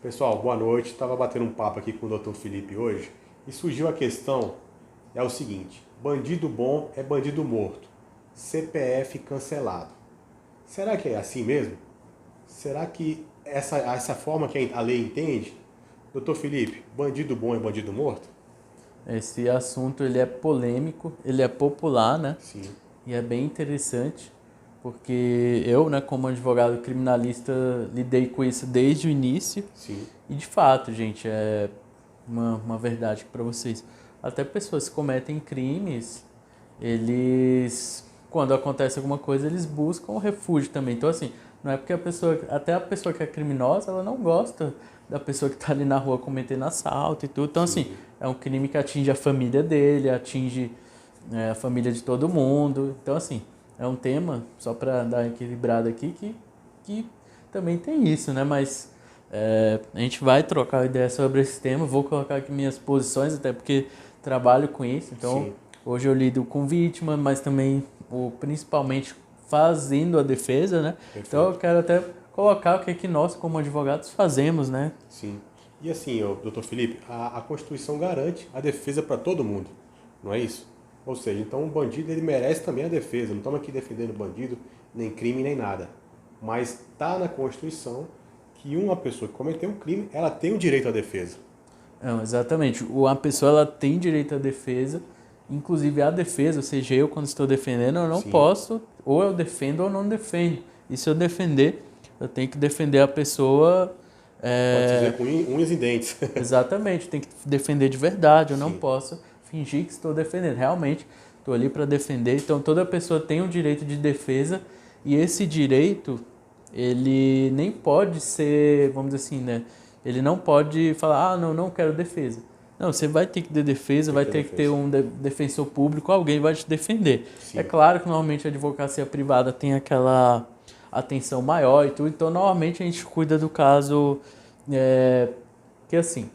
Pessoal, boa noite. Estava batendo um papo aqui com o Dr. Felipe hoje e surgiu a questão, é o seguinte: bandido bom é bandido morto, CPF cancelado. Será que é assim mesmo? Será que essa forma que a lei entende? Dr. Felipe, bandido bom é bandido morto? Esse assunto ele é polêmico, ele é popular, né? Sim, E é bem interessante, porque eu, né, como advogado criminalista, lidei com isso desde o início. sim, E de fato, gente, é uma verdade para vocês. Até pessoas que cometem crimes, eles, quando acontece alguma coisa, eles buscam refúgio também. Então, assim, não é porque até a pessoa que é criminosa, ela não gosta da pessoa que está ali na rua cometendo assalto e tudo. Então, assim, sim. é um crime que atinge a família dele, atinge a família de todo mundo. Então, assim, é um tema, só para dar uma equilibrada aqui, que também tem isso, né? Mas a gente vai trocar ideia sobre esse tema. Vou colocar aqui minhas posições, até porque trabalho com isso. Então, Sim, hoje eu lido com vítima, mas também principalmente fazendo a defesa, né? Então, eu perfeito. quero até colocar o que é que nós, como advogados, fazemos, né? Sim. E assim, doutor Felipe, a Constituição garante a defesa para todo mundo, não é isso? Ou seja, então o bandido ele merece também a defesa. Não estamos aqui defendendo bandido, nem crime, nem nada. Mas está na Constituição que uma pessoa que cometeu um crime, ela tem o direito à defesa. Não, exatamente. A pessoa ela tem direito à defesa, inclusive a defesa, ou seja, eu quando estou defendendo, eu não Sim. posso, ou eu defendo ou não defendo. E se eu defender, eu tenho que defender a pessoa. Pode-se é, dizer com unhas e dentes. Exatamente, tem que defender de verdade, eu não Sim. posso fingir que estou defendendo. Realmente, estou ali para defender. Então, toda pessoa tem um direito de defesa e esse direito, ele nem pode ser, vamos dizer assim, né? Ele não pode falar, não, não quero defesa. Não, você vai ter que ter defesa, Tem que vai ter ter que ter defesa. um defensor público, alguém vai te defender. É Sim. claro que normalmente a advocacia privada tem aquela atenção maior e tudo, então normalmente a gente cuida do caso é, que assim,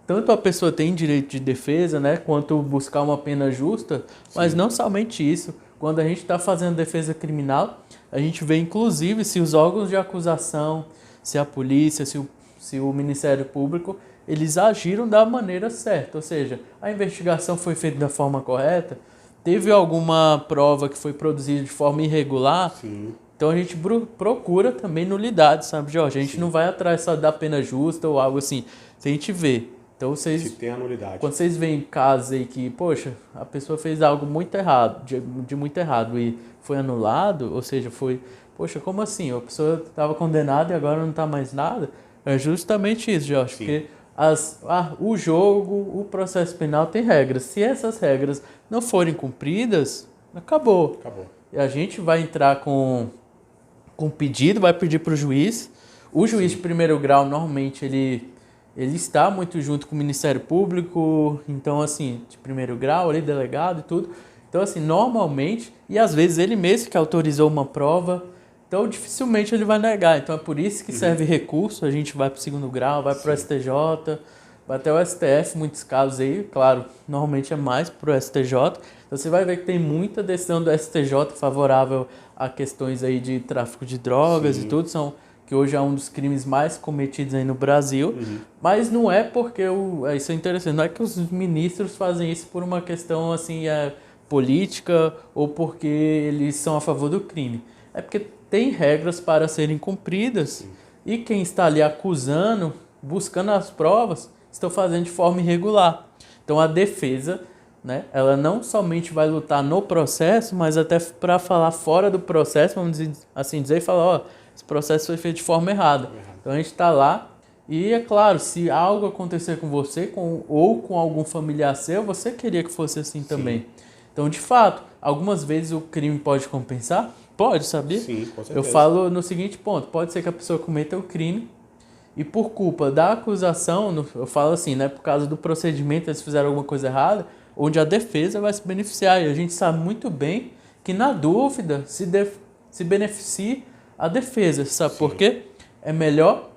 tanto a pessoa tem direito de defesa, né, quanto buscar uma pena justa, mas Sim. não somente isso. Quando a gente está fazendo defesa criminal, a gente vê inclusive se os órgãos de acusação, se a polícia, se o Ministério Público, eles agiram da maneira certa, ou seja, a investigação foi feita da forma correta, teve alguma prova que foi produzida de forma irregular, Sim. então a gente procura também nulidade, sabe, Jorge? A gente não Sim. vai atrás só da pena justa ou algo assim. Se a gente vê. Então Se vocês, tem a nulidade. quando vocês veem casos aí que, poxa, a pessoa fez algo muito errado, de muito errado e foi anulado, ou seja, foi, poxa, como assim? A pessoa estava condenada e agora não está mais nada? É justamente isso, Jorge, Sim. porque o jogo, o processo penal tem regras. Se essas regras não forem cumpridas, acabou. Acabou. E a gente vai entrar com pedido, vai pedir para o juiz. O juiz de Sim. primeiro grau, normalmente, ele está muito junto com o Ministério Público, então, assim, de primeiro grau, ali, delegado e tudo. Então, assim, normalmente, e às vezes ele mesmo que autorizou uma prova, então dificilmente ele vai negar. Então é por isso que serve recurso, a gente vai para o segundo grau, vai para o Sim. STJ, vai até o STF, muitos casos aí, claro, normalmente é mais para o STJ. Então você vai ver que tem muita decisão do STJ favorável a questões aí de tráfico de drogas e Sim. tudo, que hoje é um dos crimes mais cometidos aí no Brasil, mas não é porque isso é interessante, não é que os ministros fazem isso por uma questão assim política ou porque eles são a favor do crime. É porque tem regras para serem cumpridas Sim. e quem está ali acusando, buscando as provas, estão fazendo de forma irregular. Então a defesa, né, ela não somente vai lutar no processo, mas até para falar fora do processo, vamos assim dizer, e falar, ó, esse processo foi feito de forma errada. Errado. Então a gente está lá e é claro, se algo acontecer com você ou com algum familiar seu, você queria que fosse assim Sim. também. Então, de fato, algumas vezes o crime pode compensar? Pode, sabia? Sim, com Eu certeza. falo no seguinte ponto, pode ser que a pessoa cometa o crime e por culpa da acusação, eu falo assim, né, por causa do procedimento, eles fizeram alguma coisa errada, onde a defesa vai se beneficiar. E a gente sabe muito bem que, na dúvida, se beneficie a defesa. Sabe por Sim. quê? É melhor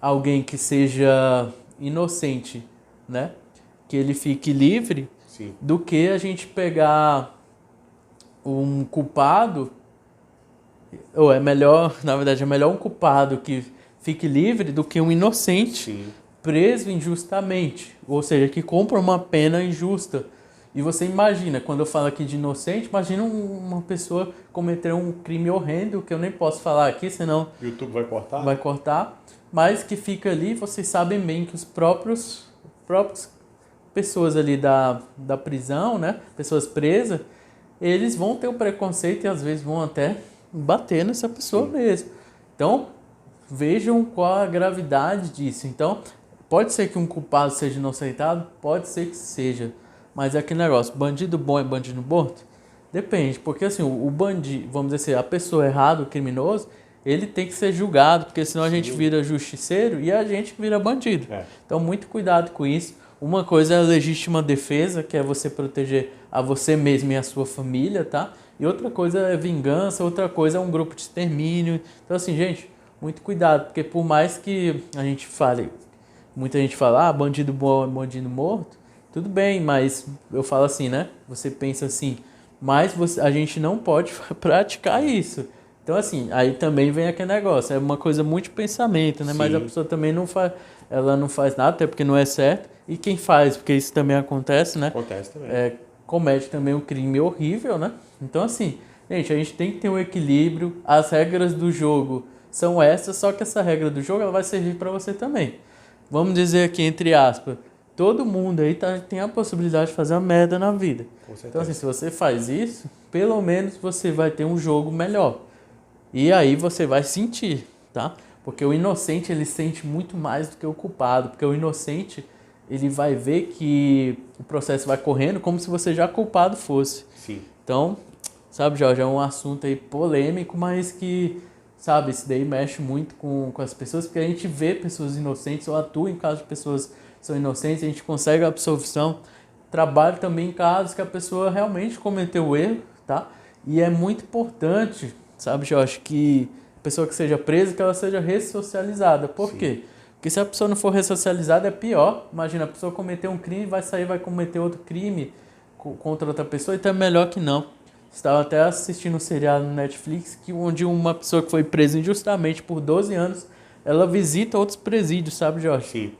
alguém que seja inocente, né, que ele fique livre, Sim. do que a gente pegar um culpado, ou é melhor, na verdade, é melhor um culpado que fique livre do que um inocente Sim. preso injustamente, ou seja, que cumpra uma pena injusta. E você imagina, quando eu falo aqui de inocente, imagina uma pessoa cometer um crime horrendo, que eu nem posso falar aqui, senão O YouTube vai cortar? vai cortar, mas que fica ali, vocês sabem bem que os próprios pessoas ali da prisão, né, pessoas presas, eles vão ter o preconceito e às vezes vão até bater nessa pessoa mesmo. Então, vejam qual a gravidade disso. Então, pode ser que um culpado seja inocentado, pode ser que seja, mas é aquele negócio, bandido bom é bandido morto? Depende, porque assim, o bandido, vamos dizer assim, a pessoa errada, o criminoso, ele tem que ser julgado, porque senão a gente vira justiceiro e a gente vira bandido. Então, muito cuidado com isso. Uma coisa é a legítima defesa, que é você proteger a você mesmo e a sua família, tá? E outra coisa é vingança, outra coisa é um grupo de extermínio. Então, assim, gente, muito cuidado, porque por mais que a gente fale, muita gente fala, bandido bom é bandido morto, tudo bem, mas eu falo assim, né? Você pensa assim, mas a gente não pode praticar isso. Então, assim, aí também vem aquele negócio, é uma coisa muito de pensamento, né? Sim. Mas a pessoa também não faz, ela não faz nada, até porque não é certo. E quem faz, porque isso também acontece, né? Acontece também. Comete também um crime horrível, né? Então, assim, gente, a gente tem que ter um equilíbrio. As regras do jogo são essas, só que essa regra do jogo ela vai servir para você também. Vamos dizer aqui, entre aspas, todo mundo aí tem a possibilidade de fazer uma merda na vida. Com certeza. Então, assim, se você faz isso, pelo menos você vai ter um jogo melhor. E aí você vai sentir, tá? Porque o inocente, ele sente muito mais do que o culpado. Porque o inocente, ele vai ver que o processo vai correndo como se você já culpado fosse. Sim. Então, sabe, Jorge, é um assunto aí polêmico, mas que, sabe, isso daí mexe muito com as pessoas, porque a gente vê pessoas inocentes, ou atua em casos de pessoas que são inocentes, a gente consegue a absolvição. Trabalho também em casos que a pessoa realmente cometeu o erro, tá? E é muito importante, sabe, Jorge, que a pessoa que seja presa, que ela seja ressocializada. Por quê? Porque se a pessoa não for ressocializada, é pior. Imagina, a pessoa cometeu um crime, vai sair, vai cometer outro crime contra outra pessoa, então é melhor que não. Estava até assistindo um seriado no Netflix, onde uma pessoa que foi presa injustamente por 12 anos, ela visita outros presídios, sabe, Jorge? Sim.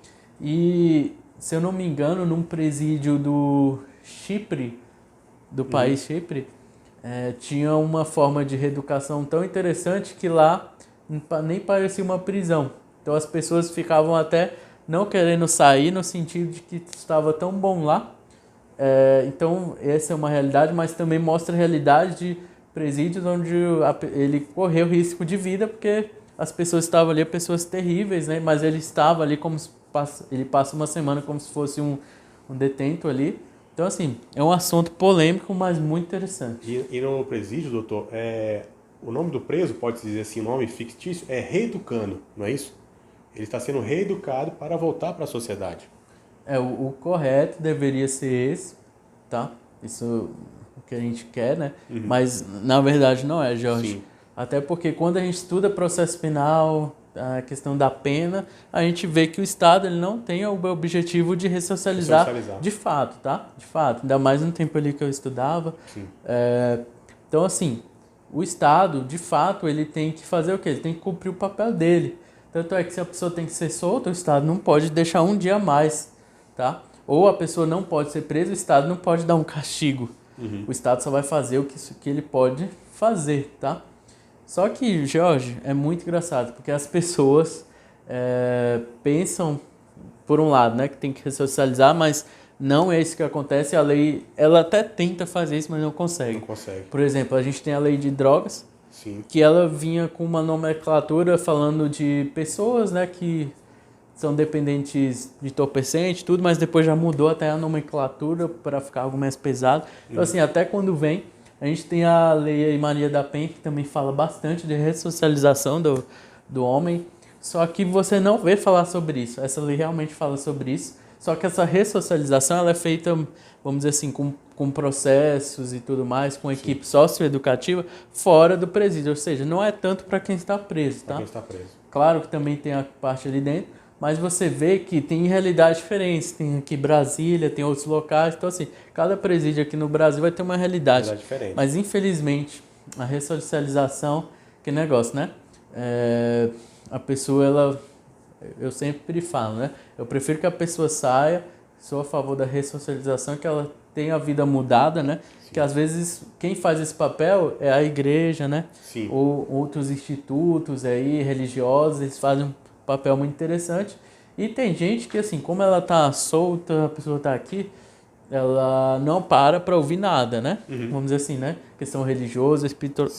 E, se eu não me engano, num presídio do Chipre, do país Chipre, tinha uma forma de reeducação tão interessante que lá nem parecia uma prisão. Então as pessoas ficavam até não querendo sair no sentido de que estava tão bom lá. Então essa é uma realidade, mas também mostra a realidade de presídios onde ele correu risco de vida porque as pessoas estavam ali, pessoas terríveis, né? Mas ele estava ali como se ele passa uma semana como se fosse um detento ali. Então, assim, é um assunto polêmico, mas muito interessante. E no presídio, doutor, o nome do preso, pode-se dizer assim, nome fictício, é reeducando, não é isso? Ele está sendo reeducado para voltar para a sociedade. O correto deveria ser esse, tá? Isso é o que a gente quer, né? Mas, na verdade, não é, Jorge. Sim. Até porque quando a gente estuda processo penal, a questão da pena, a gente vê que o Estado ele não tem o objetivo de ressocializar de fato, tá? De fato. Ainda mais no tempo ali que eu estudava. Sim. Então, assim, o Estado, de fato, ele tem que fazer o quê? Ele tem que cumprir o papel dele. Tanto é que se a pessoa tem que ser solta, o Estado não pode deixar um dia a mais, tá? Ou a pessoa não pode ser presa, o Estado não pode dar um castigo. O Estado só vai fazer o que ele pode fazer, tá? Só que, Jorge, é muito engraçado, porque as pessoas pensam, por um lado, né, que tem que ressocializar, mas não é isso que acontece. A lei, ela até tenta fazer isso, mas não consegue. Não consegue. Por exemplo, a gente tem a lei de drogas, Sim. que ela vinha com uma nomenclatura falando de pessoas, né, que são dependentes de entorpecente, tudo, mas depois já mudou até a nomenclatura para ficar algo mais pesado. Então, assim, até quando vem, a gente tem a Lei Maria da Penha, que também fala bastante de ressocialização do homem, só que você não vê falar sobre isso. Essa lei realmente fala sobre isso, só que essa ressocialização ela é feita, vamos dizer assim, com processos e tudo mais, com equipe socioeducativa fora do presídio, ou seja, não é tanto para quem está preso, tá? Para quem está preso. Claro que também tem a parte ali dentro, mas você vê que tem realidades diferentes. Tem aqui Brasília, tem outros locais. Então, assim, cada presídio aqui no Brasil vai ter uma realidade. Diferente. Mas, infelizmente, a ressocialização, que negócio, né? a pessoa, eu sempre falo, né? Eu prefiro que a pessoa saia, sou a favor da ressocialização, que ela tenha a vida mudada, né? Sim. Que às vezes quem faz esse papel é a igreja, né? Sim. Ou outros institutos aí, religiosos, eles fazem um papel muito interessante. E tem gente que, assim, como ela tá solta, a pessoa tá aqui, ela não para ouvir nada, né? Vamos dizer assim, né? Questão religiosa,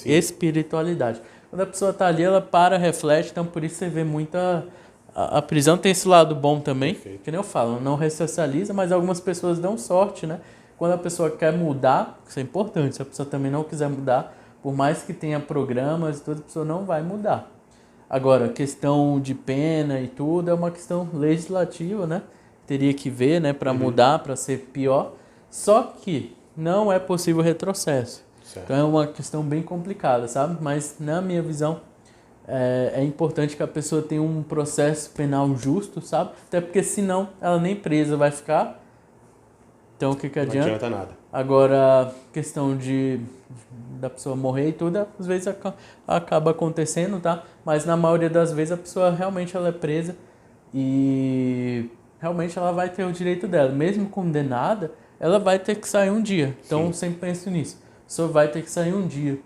espiritualidade. Quando a pessoa tá ali, ela para, reflete, então por isso você vê muita... A prisão tem esse lado bom também, Perfeito. que nem eu falo, não ressocializa, mas algumas pessoas dão sorte, né? Quando a pessoa quer mudar, isso é importante, se a pessoa também não quiser mudar, por mais que tenha programas e tudo, a pessoa não vai mudar. Agora, questão de pena e tudo é uma questão legislativa, né? Teria que ver, né, para mudar, para ser pior. Só que não é possível retrocesso. Certo. Então é uma questão bem complicada, sabe? Mas na minha visão é importante que a pessoa tenha um processo penal justo, sabe? Até porque senão ela nem presa vai ficar. Então o que adianta? Não adianta nada. Agora, questão da pessoa morrer e tudo, às vezes acaba acontecendo, tá? Mas na maioria das vezes a pessoa realmente ela é presa e realmente ela vai ter o direito dela. Mesmo condenada, ela vai ter que sair um dia. Então Sim. sempre pense nisso. A pessoa vai ter que sair um dia.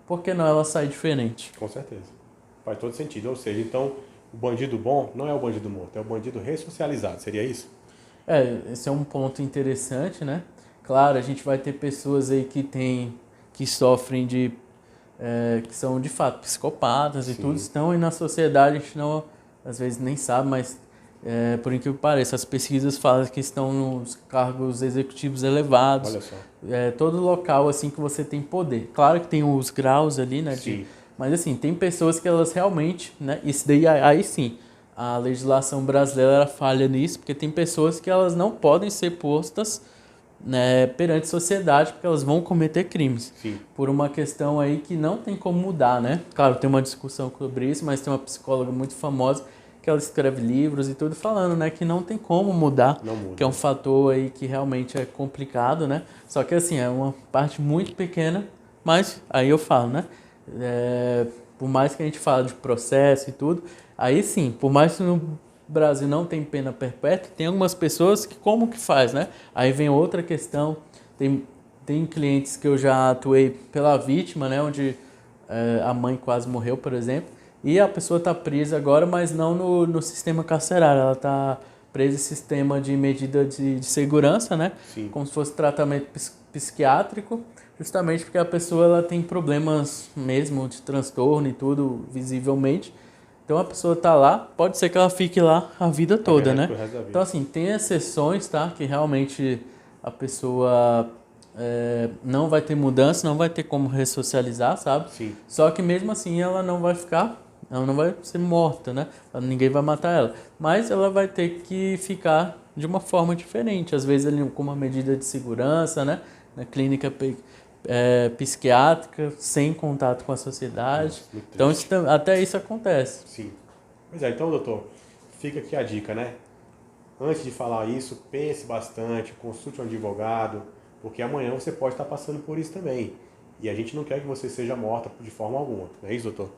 Por que não ela sai diferente? Com certeza. Faz todo sentido. Ou seja, então, o bandido bom não é o bandido morto, é o bandido ressocializado. Seria isso? Esse é um ponto interessante, né? Claro, a gente vai ter pessoas aí que sofrem que são de fato psicopatas e tudo, estão aí na sociedade, a gente não, às vezes nem sabe, mas por incrível que pareça, as pesquisas falam que estão nos cargos executivos elevados. Olha só. Todo local assim que você tem poder. Claro que tem os graus ali, né? Sim. Mas assim, tem pessoas que elas realmente, né? Isso daí aí sim. A legislação brasileira ela falha nisso, porque tem pessoas que elas não podem ser postas, né, perante a sociedade, porque elas vão cometer crimes. Sim. Por uma questão aí que não tem como mudar, né? Claro, tem uma discussão sobre isso, mas tem uma psicóloga muito famosa que ela escreve livros e tudo falando, né, que não tem como mudar, Não muda. que é um fator aí que realmente é complicado, né? Só que assim, é uma parte muito pequena, mas aí eu falo, né? Por mais que a gente fale de processo e tudo, aí sim, por mais que no Brasil não tem pena perpétua, tem algumas pessoas que como que faz, né? Aí vem outra questão, tem clientes que eu já atuei pela vítima, né? Onde a mãe quase morreu, por exemplo, e a pessoa está presa agora, mas não no sistema carcerário, ela está presa em sistema de medida de segurança, né? Sim. Como se fosse tratamento psiquiátrico, justamente porque a pessoa ela tem problemas mesmo de transtorno e tudo, visivelmente. Então a pessoa tá lá, pode ser que ela fique lá a vida toda, né? Então assim, tem exceções, tá? Que realmente a pessoa não vai ter mudança, não vai ter como ressocializar, sabe? Sim. Só que mesmo assim ela não vai ser morta, né? Ninguém vai matar ela. Mas ela vai ter que ficar de uma forma diferente. Às vezes ali com uma medida de segurança, né? Na clínica psiquiátrica, sem contato com a sociedade. Então até isso acontece. Sim. Pois é, então, doutor, fica aqui a dica, né? Antes de falar isso, pense bastante, consulte um advogado, porque amanhã você pode estar passando por isso também. E a gente não quer que você seja morta de forma alguma. Não é isso, doutor?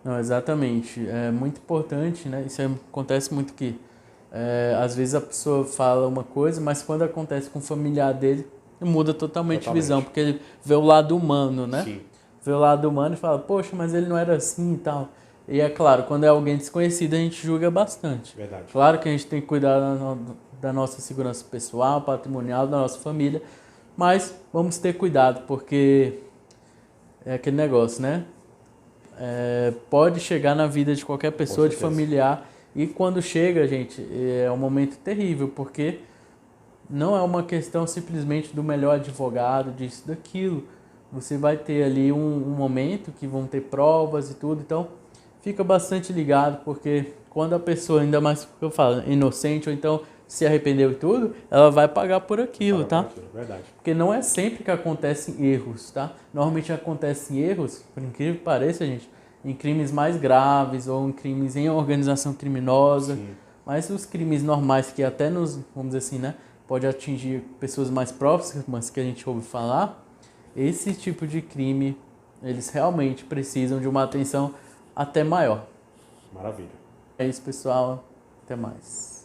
Não, exatamente. É muito importante, né? Isso acontece muito que às vezes a pessoa fala uma coisa, mas quando acontece com o familiar dele, muda totalmente a visão, porque ele vê o lado humano, né? Sim. Vê o lado humano e fala, poxa, mas ele não era assim e tal. E é claro, quando é alguém desconhecido, a gente julga bastante. Verdade. Claro que a gente tem que cuidar da nossa segurança pessoal, patrimonial, da nossa família, mas vamos ter cuidado, porque é aquele negócio, né? Pode chegar na vida de qualquer pessoa, de familiar, e quando chega, gente, é um momento terrível, porque não é uma questão simplesmente do melhor advogado, disso, daquilo. Você vai ter ali um momento que vão ter provas e tudo, então fica bastante ligado, porque quando a pessoa, ainda mais que eu falo, inocente ou então se arrependeu e tudo, ela vai pagar por aquilo, tá? Verdade. Porque não é sempre que acontecem erros, tá? Normalmente acontecem erros, por incrível que pareça, gente, em crimes mais graves ou em crimes em organização criminosa. Sim. Mas os crimes normais que até vamos dizer assim, né? Pode atingir pessoas mais próximas que a gente ouve falar, esse tipo de crime, eles realmente precisam de uma atenção até maior. Maravilha. É isso, pessoal. Até mais.